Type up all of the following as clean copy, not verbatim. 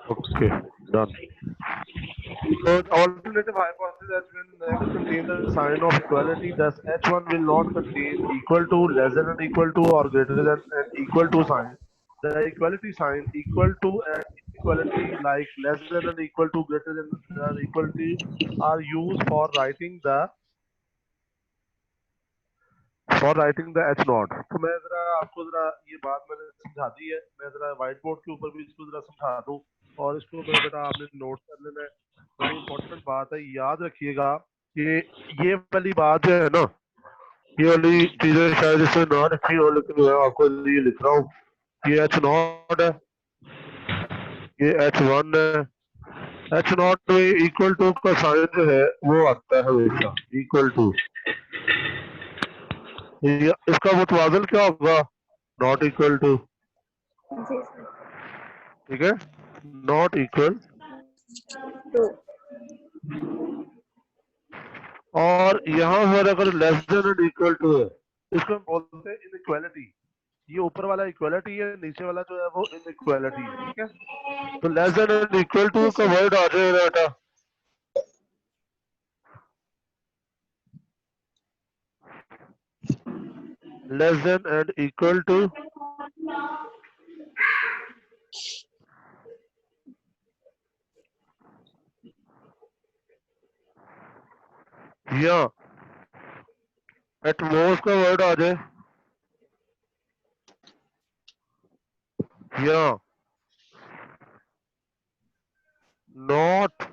Okay, done. So the alternative hypothesis has been never contain the sign of equality. Thus, H1 will not contain equal to, less than and equal to, or greater than and equal to sign. The equality sign equal to and inequality like less than and equal to, greater than and equality are used for writing the H not. तो मैं जरा आपको जरा ये बात मैंने समझा दी है, मैं जरा व्हाइट बोर्ड के ऊपर भी इसको जरा समझा दूं और इसको मेरे बेटा आपने नोट कर लेना है। बड़ी इंपॉर्टेंट बात है, याद रखिएगा कि ये वाली बात जो है ना, ये वाली चीजें शायद इसमें ना रखी हो, लेकिन मैं आपको ये लिख रहा हूँ। ये एच नॉट है, ये एच वन है। एच नॉट में इक्वल टू का साइन जो है वो आता है हमेशा इक्वल टू। इसका मुतवाजन क्या होगा? Not equal to. ठीक है, नॉट इक्वल टू। और यहाँ पर अगर less than and equal to है, इसको हम बोलते हैं इनइक्वालिटी। ये ऊपर वाला इक्वालिटी है, नीचे वाला जो है वो इनइक्वालिटी है। ठीक है, तो less than and equal to का वर्ड आ जाएगा बेटा less than and equal to या एट मोस्ट का वर्ड आ जाए या नॉट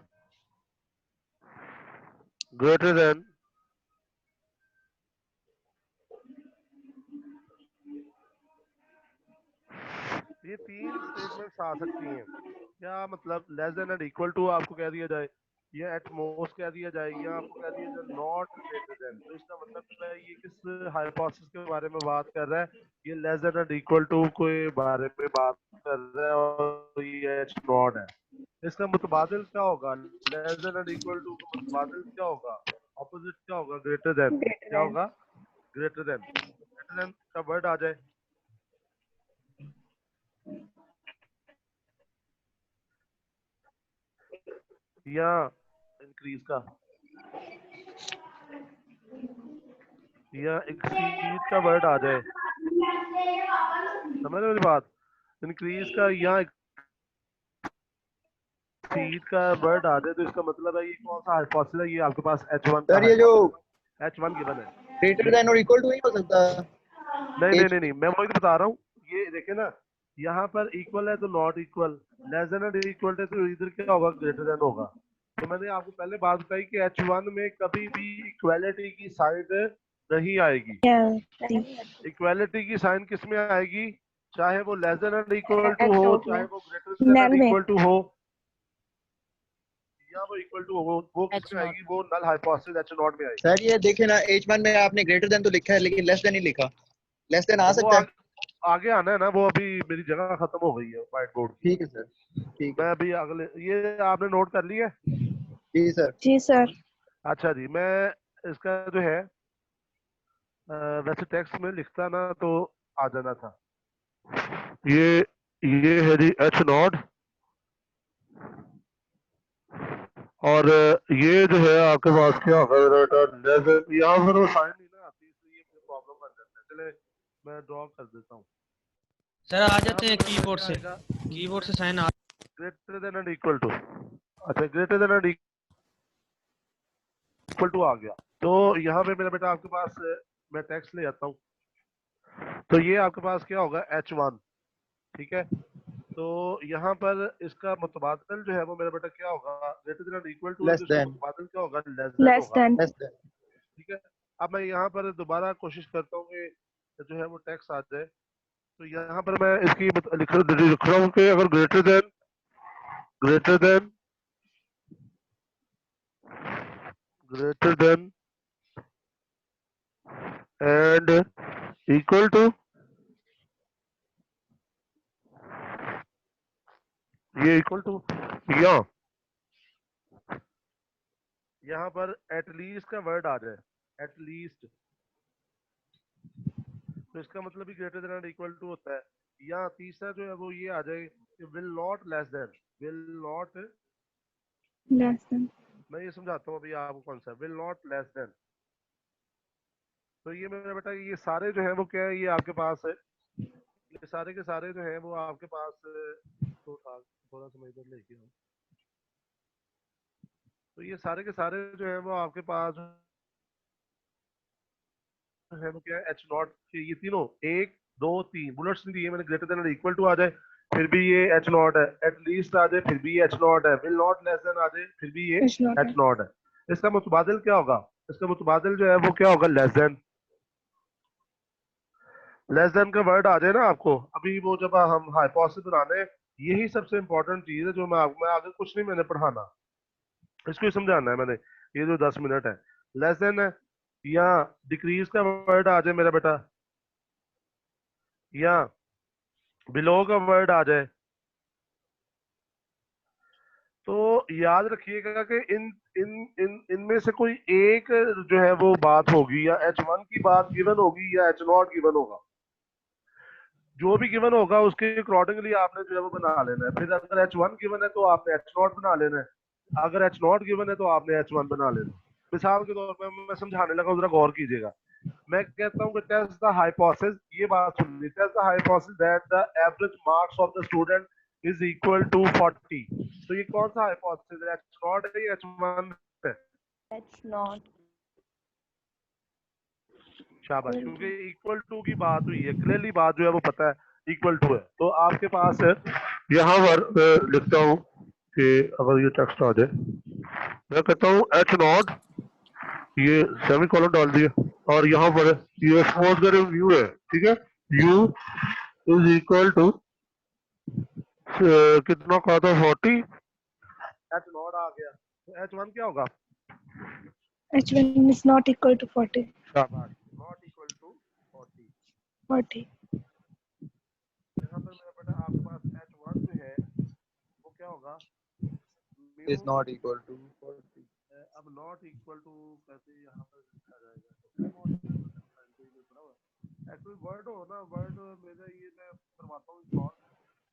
ग्रेटर देन ये तीन स्टेटमेंट्स आ सकती हैं। क्या मतलब less than and equal to आपको कह दिया जाए, या एट मोस्ट कह दिया जाए, या आपको कह दिया जाए नॉट ग्रेटर देन। तो इसका मतलब है ये किस हाइपोथेसिस के बारे में बात कर रहा है? ये less than and equal to के बारे में बात कर रहा है और ये एच नॉट है। इसका मुतबादिल क्या होगा? Less than and equal to का मुतबादिल क्या होगा? ऑपोजिट क्या होगा? Greater than. ग्रेटर क्या देन। होगा? Greater than. ग्रेटर देन का वर्ड आ जाए या इंक्रीज का, या एक्सीड का वर्ड आ जाए। समझ रहे मेरी बात? इंक्रीज का या एक्सीड का वर्ड आ जाए तो इसका मतलब है ये कौन सा हाइपोथेसिस है? ये आपके पास H1 का सर ये जो हाइपोथेसिस, H1 गिवन है। ग्रेटर देन और इक्वल टू नहीं हो सकता? नहीं नहीं नहीं नहीं, मैं वही तो बता रहा हूँ। ये देखे ना, यहाँ पर इक्वल है तो not equal, less than and equal है तो इधर क्या होगा? ग्रेटर देन होगा। तो मैंने आपको पहले बात बताई कि H1 में कभी भी इक्वालिटी की साइड नहीं आएगी। इक्वालिटी की साइन किस में आएगी? चाहे वो less than and equal to हो, चाहे वो greater than and equal to हो, या वो इक्वल टू हो, वो किस में आएगी? वो नल हाइपोथेसिस एच नॉट में आएगी। सर ये देखे ना, H1 में आपने ग्रेटर देन तो लिखा है लेकिन लेस देन नहीं लिखा। लेस देन आ तो वो सकता है? आगे आना है ना, वो अभी मेरी जगह खत्म हो गई है व्हाइट बोर्ड की। ठीक है सर, ठीक है। मैं अभी अगले, ये आपने नोट कर लिया? जी सर। जी सर। अच्छा जी, मैं इसका जो है वैसे टेक्स्ट में लिखता ना तो आ जाना था। ये है जी एच नॉट, और ये जो है आपके पास क्या होगा? यहाँ पर वो साइन नहीं ना आती, इसलिए ये प्रॉब्लम बन जाता है। चले मैं ड्रॉ कर देता हूँ। सर आ जाते हैं कीबोर्ड से, कीबोर्ड से साइन आ। Greater than and equal to, अच्छा greater than and equal to आ गया। तो यहाँ पे मेरा बेटा आपके पास मैं टेक्स्ट ले जाता हूँ। तो ये आपके पास क्या होगा? H1। ठीक है, तो यहाँ पर इसका मुतबादिल जो है वो मेरा बेटा क्या होगा? Greater than and equal to है लेस तो इसका देन। मुतबादिल क्या होगा? लेस देन लेस होगा। देन। Less than. ठीक है, अब मैं यहाँ पर दोबारा कोशिश करता हूँ कि जो है वो टेक्स्ट आ जाए। तो यहाँ पर मैं इसकी लिख रहा हूँ कि अगर greater than and equal to, ये इक्वल टू, या यहाँ पर एटलीस्ट का वर्ड आ जाए, एटलीस्ट, तो इसका मतलब ही greater than and equal to होता है। या तीसरा जो है वो ये आ जाए कि will not less then, will not, less than, मैं ये समझाता हूँ अभी आपको कौन सा विल नॉट लेस देन। तो ये मेरा बेटा ये सारे जो है वो क्या है, ये आपके पास है, ये सारे के सारे जो है वो आपके पास तो थोड़ा सा मैं इधर लेके आऊँ। तो ये सारे के सारे जो है वो आपके पास है वो क्या है, एच नॉट के ये तीनों, एक दो तीन बुलेट्स नहीं दिए मैंने, ग्रेटर देन और इक्वल टू आ जाए फिर भी ये एच नॉट है, एटलीस्ट आ जाए फिर भी ये एच नॉट है, विल नॉट लेस देन आ जाए फिर भी ये it's not एच नॉट है। इसका मुतबादिल क्या होगा, इसका मुतबादिल जो है वो क्या होगा, लेस देन। लेस देन का वर्ड आ जाए ना आपको, अभी वो जब हम हाइपोथेसिस बनाने, यही सबसे इंपॉर्टेंट चीज है जो मैं आगे कुछ नहीं मैंने पढ़ाना, इसको ही समझाना है मैंने, ये जो 10 मिनट है लेस देन है, या डिक्रीज का वर्ड आ जाए मेरा बेटा, या बिलो का वर्ड आ जाए, तो याद रखिएगा कि इन इन इन इनमें से कोई एक जो है वो बात होगी, या H1 की बात गिवन होगी या H0 गिवन होगा, जो भी गिवन होगा उसके अकॉर्डिंगली आपने जो है वो बना लेना है। फिर अगर H1 गिवन है तो आपने H0 बना लेना है, अगर H0 गिवन है तो आपने H1 बना लेना है। मिसाल के तौर पर मैं समझाने लगा, जरा गौर कीजिएगा। मैं कहता हूँ कि टेस्ट द हाइपोथेसिस, ये बात सुनिए, test the hypothesis that the average marks of the student is equal to 40। तो ये कौन सा हाइपोथेसिस है, H0 है या H1 है? H not शाबाश, equal क्योंकि to, इक्वल टू की बात हुई है, क्लियरली बात जो है वो पता है इक्वल टू है। तो आपके पास यहाँ पर मैं लिखता हूँ कि अगर ये टेक्स्ट आ जाए, मैं कहता हूँ H0, ये सेमी कॉलन डाल दिया, और यहाँ पर ये सपोज करें व्यू है, ठीक है, यू इज इक्वल टू कितना कहा था, 40, H0 आ गया, तो H1 क्या होगा, H1 is not equal to 40, शाबाश, नॉट इक्वल टू 40। 40, यहाँ पर मेरा बेटा आपके पास H1 जो है वो क्या होगा, is not equal to 40. अब नॉट इक्वल टू कैसे यहाँ पर लिखा जाएगा, तो नॉट इक्वल टू पड़ा हुआ है एक्चुअली वर्ड हो ना, वर्ड मेरा ये मैं करवाता हूँ इंस्टॉल,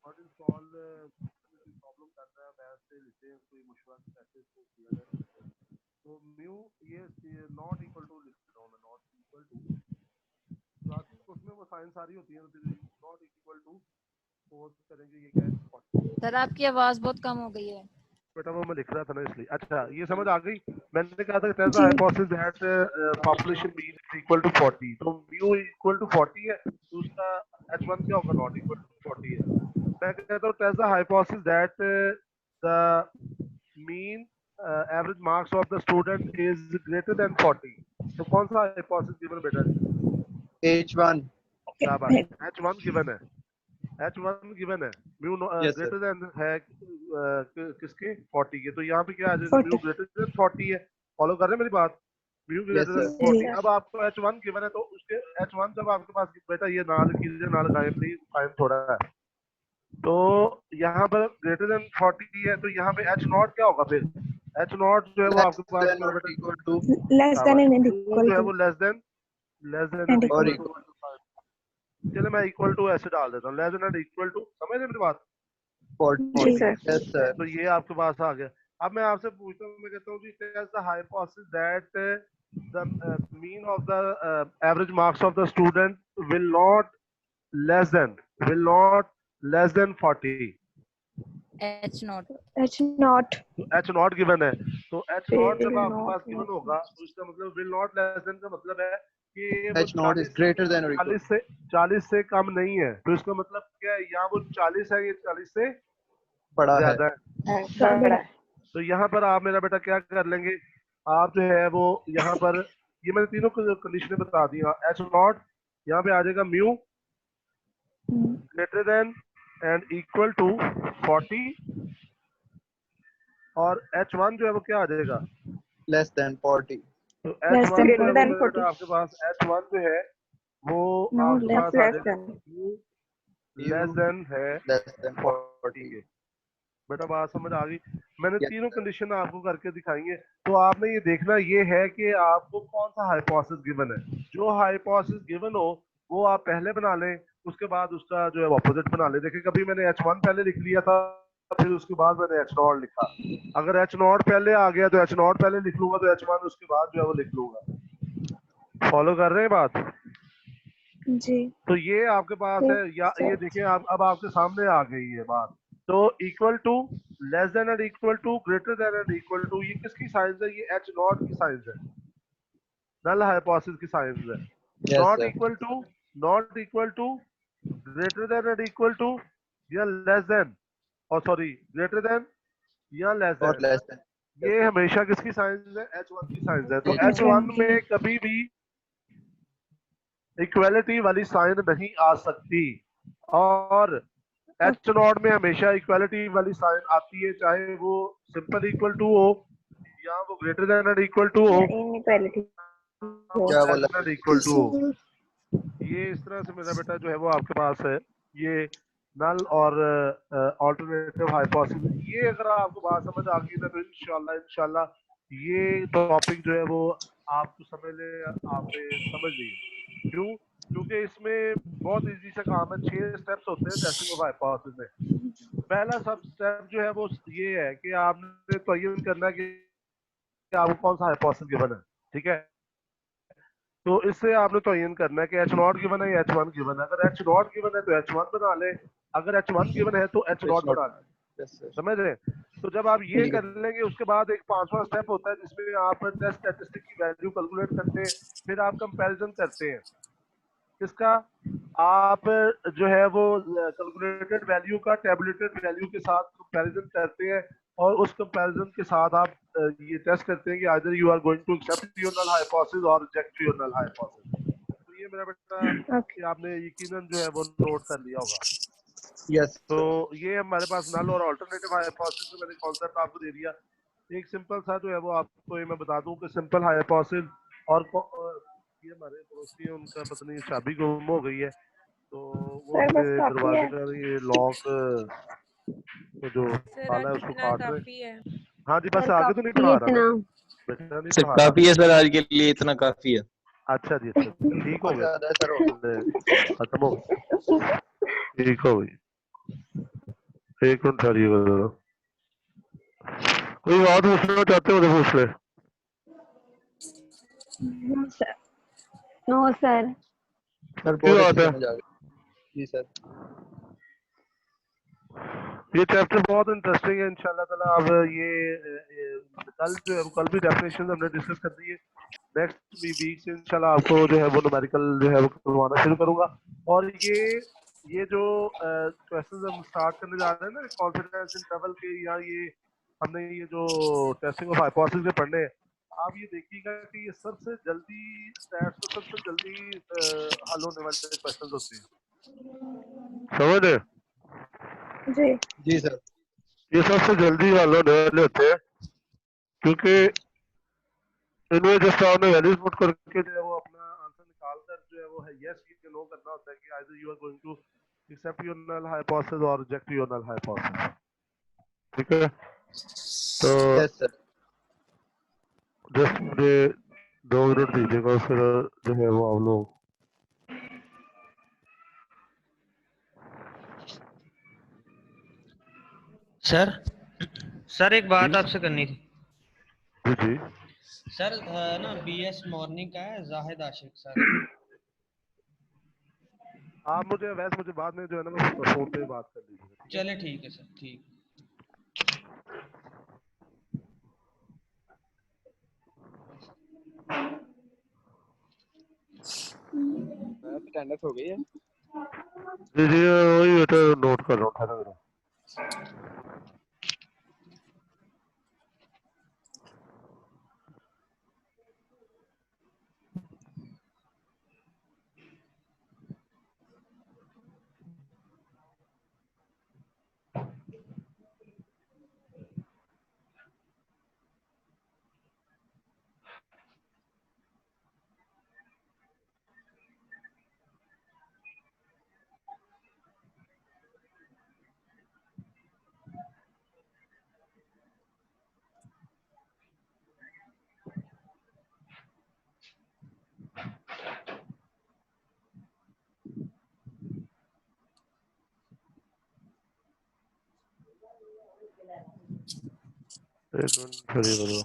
वर्ड इंस्टॉल प्रॉब्लम करता है, मैं से लिखते हैं कोई मशवरा कैसे इसको किया जाए। तो म्यू ये नॉट इक्वल टू लिख रहा हूँ मैं, नॉट इक्वल टू, उसमें वो साइन सारी होती है, नॉट इक्वल टू फोर्स करेंगे, ये क्या है 40। सर आपकी आवाज बहुत कम हो गई है। बेटा वो मैं लिख रहा था ना इसलिए। अच्छा ये समझ आ गई, मैंने कहा था test the G hypothesis that population mean is equal to 40, तो म्यू इक्वल टू 40 है, तो उसका H1 क्या होगा, नॉट इक्वल टू 40 है। मैं कहता हूँ test the hypothesis that the mean average marks of the student is greater than 40, तो कौन सा हाइपोथेसिस गिवन बेटा, H1. शाबाश, H1 गिवन है, H1 गिवन है, mu Yes, sir. Greater than है किसके, 40 के, तो यहाँ पे क्या आ जाएगा, म्यू 40, ग्रेटर देन 40 है, फॉलो कर रहे हैं मेरी बात, mu Yes, greater sir. Than जी 40। अब आपको H1 गिवन है, तो उसके H1 जब आपके पास बेटा ये ना कीजिए, ना लगाए प्लीज, टाइम थोड़ा है, तो यहाँ पर ग्रेटर देन 40 है, तो यहाँ पे H0 क्या होगा फिर, H0 जो है वो Less आपके पास than मेरा or बेटा, equal to less than शाबाश, and म्यू equal जो है to वो less than and and or equal equal to, equal. To, चलो मैं इक्वल टू ऐसे डाल देता हूँ, less than and equal to, समझ रहे मेरी बात। 40. जी सर, Yes, sir. तो ये आपके पास आ गया। अब मैं आपसे पूछता हूँ, मैं कहता हूँ जी test the hypothesis that the mean of the average marks of the student will not less than 40, H not. H not तो एच नॉट गिवन है, तो एच नॉट जब will आपके not पास गिवन होगा तो इसका मतलब विल नॉट लेस देन का मतलब है कि वो H0 is greater than or equal. 40 से कम नहीं है, तो इसका मतलब क्या है, यहाँ वो 40 है, ये 40 से बड़ा है. ज्यादा है। बड़ा, तो यहाँ पर आप मेरा बेटा क्या कर लेंगे, आप जो है वो यहाँ पर ये मैंने तीनों कंडीशनें बता दी, H0 यहाँ पे आ जाएगा mu greater than and equal to 40, और H1 जो है वो क्या आ जाएगा, Less than 40. तो less H1 than जो है वो 40, मेरा बेटा आपके पास H1 जो है वो no आपके less पास आ less जाएगा than, mu less U than है less than 40 40. के। बेटा बात समझ आ गई, मैंने Yes, तीनों sir. कंडीशन आपको करके दिखाई है, तो आपने ये देखना ये है कि आपको कौन सा हाइपोथेसिस गिवन है, जो हाइपोथेसिस गिवन हो वो आप पहले बना लें, उसके बाद उसका जो है ऑपोजिट बना ले। देखिए कभी मैंने H1 पहले लिख लिया था, फिर उसके बाद मैंने H0 लिखा। अगर H0 पहले आ गया तो H0 पहले लिख लूंगा, तो H1 उसके बाद जो है वो लिख लूंगा। फॉलो कर रहे हैं बात? जी। तो ये आपके पास है, या ये देखिए अब आपके सामने आ गई है बात। तो equal to, less than and equal to, greater than and equal to, ये किसकी साइंस है? ये H0 की साइंस है, नल हाइपोथेसिस की साइंस है। Yes not sir. Equal to, not equal to, greater than and equal to, या less than, और सॉरी ग्रेटर देन या less not than, less than. ये हमेशा किसकी साइंस है? H1 की साइंस है। तो जी। H1 में कभी भी इक्वालिटी वाली साइन नहीं आ सकती, और H0 में हमेशा इक्वालिटी वाली साइन आती है, चाहे वो सिंपल इक्वल टू हो, या वो greater than and equal to हो, इनइक्वालिटी क्या लेस बोला? देन एंड इक्वल टू हो। ये इस तरह से मेरा बेटा जो है वो आपके पास है, ये नल और ऑल्टरनेटिव हाइपोथेसिस। ये अगर आपको बात समझ आ गई ना, तो इंशाल्लाह ये टॉपिक जो है वो आपको समझ ले, आपने समझ ली। क्यों? क्योंकि इसमें बहुत इजी सा काम है। 6 स्टेप्स होते हैं टेस्टिंग ऑफ हाइपोथेसिस में। पहला सब स्टेप जो है वो ये है कि आपने तयन करना है कि आपको कौन सा हाइपोथेसिस गिवन है, ठीक है? तो इससे आपने तयन करना है कि H0 गिवन है या H1 गिवन है। अगर H0 गिवन है तो H1 बना ले, अगर H1 गिवन है तो इट्स H0 नॉट। बना ले। Yes sir. समझ रहे हैं? तो जब आप ये ठीक है। कर लेंगे, उसके बाद एक 5वां स्टेप होता है जिसमें आप टेस्ट स्टैटिस्टिक की वैल्यू कैलकुलेट करते हैं, फिर आप कंपैरिजन करते हैं। इसका आप जो है वो कैलकुलेटेड वैल्यू का टेबुलेटेड वैल्यू के साथ कंपैरिजन करते हैं, और उस कंपैरिजन के साथ आप ये टेस्ट करते हैं कि either you are going to accept your null hypothesis और रिजेक्ट योर नल हाइपोथेसिस। तो ये मेरा बेटा ओके। कि आपने यकीनन जो है वो नोट कर लिया होगा। यस तो सर। ये हमारे पास नल और अल्टरनेटिव हाइपोथेसिस में मैंने कॉन्सेप्ट आपको दे दिया। एक सिंपल सा जो है वो आपको ये मैं बता दूं कि सिंपल हाइपोथेसिस और ये हमारे पड़ोसी हैं, उनका पता नहीं चाबी गुम हो गई है, तो वो सर अपने बस काफी दरवाजे है। का ये लॉक जो सर ताला आज है उसको इतना काट रहे हैं। काफी है। हाँ जी, बस सर आगे तो नहीं काफी पढ़ा है रहा मैं, इतना। बेटा नहीं सर पढ़ा रहा। काफी है सर, आज के लिए इतना काफी है। अच्छा जी, अच्छा ठीक हो बहुत गया, ज्यादा है सर। खत्म हो गया, ठीक हो गई। एक मिनट ठहरिएगा जरा, कोई बात पूछना चाहते हो तो पूछ ले। No sir. No sir. Sir की बहुत बात अच्छी है? समझ आ गई। जी सर। ये चैप्टर बहुत इंटरेस्टिंग है इंशाल्लाह ताला। अब ये कल जो है वो कल भी डेफिनेशन हमने डिस्कस कर दी है। नेक्स्ट वीक से इंशाल्लाह आपको जो है वो न्यूमेरिकल जो है वो करवाना शुरू करूंगा। और ये जो क्वेश्चंस हम स्टार्ट करने जा रहे हैं ना कॉन्फिडेंस इंटरवल के, या ये हमने ये जो टेस्टिंग ऑफ हाइपोथेसिस के पढ़ने हैं, आप ये देखिएगा कि ये सबसे जल्दी स्टैट्स में सबसे जल्दी हल होने वाले क्वेश्चंस होते हैं। समझ रहे? जी। जी सर। ये सबसे जल्दी हल होने वाले होते हैं, क्योंकि इनमें जस्ट आपने वैल्यूज पुट करके जो है वो अपना आंसर निकाल कर जो है वो है यस या नो करना होता है कि either you are going to accept your null hypothesis और रिजेक्ट योर नल हाइपोथेसिस। ठीक है? तो यस सर। जस्ट मुझे 2 मिनट दीजिएगा, फिर जो है वो आप लोग सर सर एक बात आपसे करनी थी। जी जी सर ना बीएस मॉर्निंग का है जाहिद आशिक सर। आप मुझे बाद में जो है ना मैं फोन पे बात कर लीजिएगा, ठीक है? चले ठीक है सर, ठीक। अटेंडेंस हो गई है। जी जी वही बेटा नोट कर रहा हूँ, ठहरो जरा। एक मिनट फिर ये करो।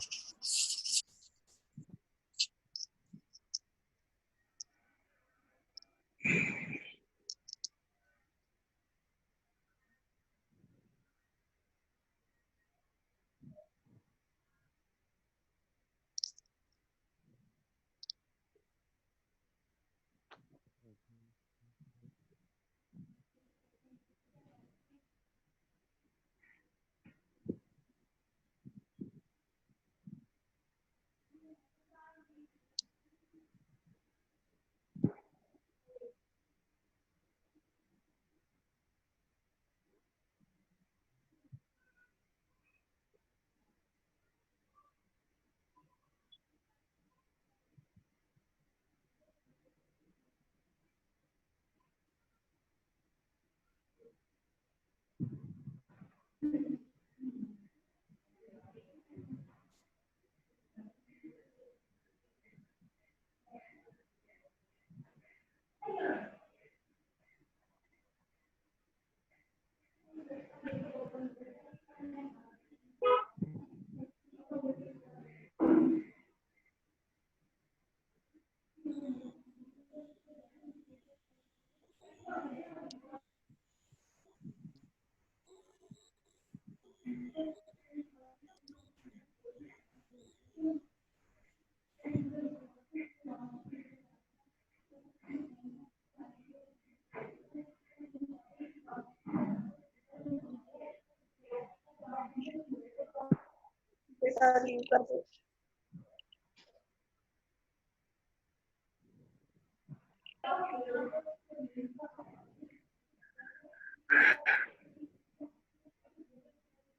बेटा लीव कर दो।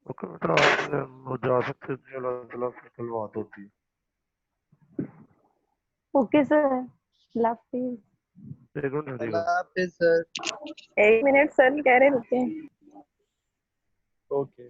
ओके बेटा आप जा सकते हैं, अल्लाह ताला से कल बात होती है। ओके सर, अल्लाह हाफिज। एक मिनट ठहरिएगा। अल्लाह हाफिज सर। 1 मिनट सर कह रहे रुके। ओके।